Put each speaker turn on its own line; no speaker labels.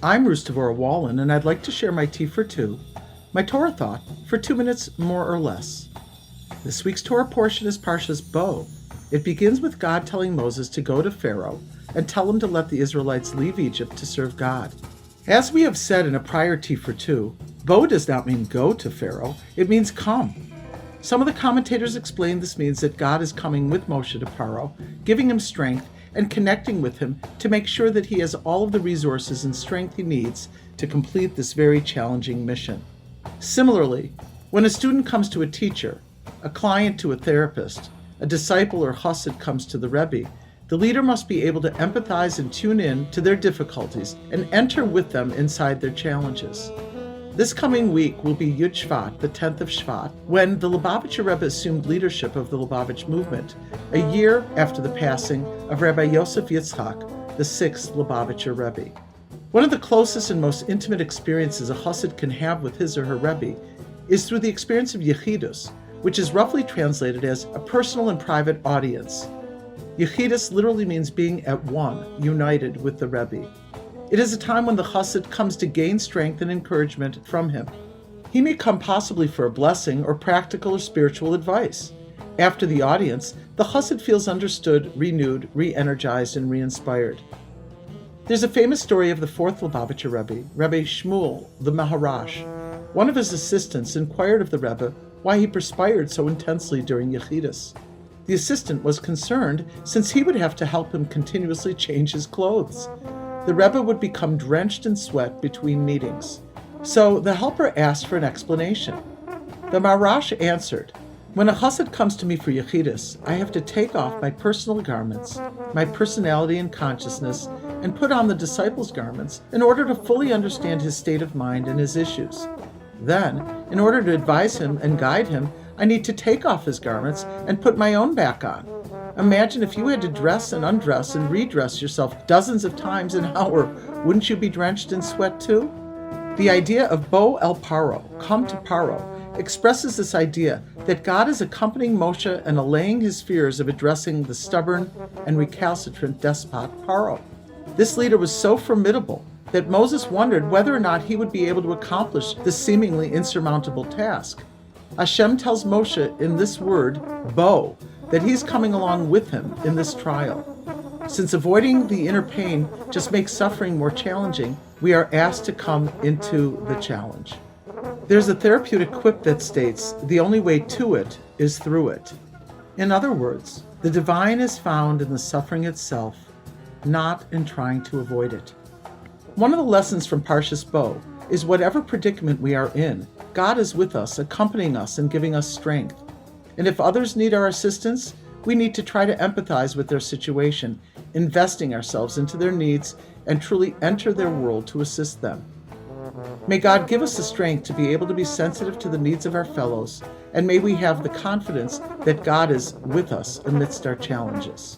I'm Devorah Wallen, and I'd like to share my tea for two, my Torah thought, for 2 minutes more or less. This week's Torah portion is Parshas Bo. It begins with God telling Moses to go to Pharaoh and tell him to let the Israelites leave Egypt to serve God. As we have said in a prior tea for two, Bo does not mean go to Pharaoh, it means come. Some of the commentators explain this means that God is coming with Moshe to Pharaoh, giving him strength and connecting with him to make sure that he has all of the resources and strength he needs to complete this very challenging mission. Similarly, when a student comes to a teacher, a client to a therapist, a disciple or chassid comes to the Rebbe, the leader must be able to empathize and tune in to their difficulties and enter with them inside their challenges. This coming week will be Yud Shvat, the 10th of Shvat, when the Lubavitcher Rebbe assumed leadership of the Lubavitch movement, a year after the passing of Rabbi Yosef Yitzchak, the 6th Lubavitcher Rebbe. One of the closest and most intimate experiences a chassid can have with his or her Rebbe is through the experience of Yechidus, which is roughly translated as a personal and private audience. Yechidus literally means being at one, united with the Rebbe. It is a time when the chassid comes to gain strength and encouragement from him. He may come possibly for a blessing or practical or spiritual advice. After the audience, the chassid feels understood, renewed, re-energized, and re-inspired. There's a famous story of the 4th Lubavitcher Rebbe, Rabbi Shmuel, the Maharash. One of his assistants inquired of the Rebbe why he perspired so intensely during Yechidus. The assistant was concerned since he would have to help him continuously change his clothes. The Rebbe would become drenched in sweat between meetings. So the helper asked for an explanation. The Maharash answered, "When a chassid comes to me for Yechidus, I have to take off my personal garments, my personality and consciousness, and put on the disciple's garments in order to fully understand his state of mind and his issues. Then, in order to advise him and guide him, I need to take off his garments and put my own back on. Imagine if you had to dress and undress and redress yourself dozens of times an hour, wouldn't you be drenched in sweat too?" The idea of Bo el Paro, come to Paro, expresses this idea that God is accompanying Moshe and allaying his fears of addressing the stubborn and recalcitrant despot Paro. This leader was so formidable that Moses wondered whether or not he would be able to accomplish this seemingly insurmountable task. Hashem tells Moshe in this word, Bo, that he's coming along with him in this trial. Since avoiding the inner pain just makes suffering more challenging, we are asked to come into the challenge. There's a therapeutic quip that states, the only way to it is through it. In other words, the divine is found in the suffering itself, not in trying to avoid it. One of the lessons from Parshas Bo is whatever predicament we are in, God is with us, accompanying us and giving us strength. And if others need our assistance, we need to try to empathize with their situation, investing ourselves into their needs and truly enter their world to assist them. May God give us the strength to be able to be sensitive to the needs of our fellows, and may we have the confidence that God is with us amidst our challenges.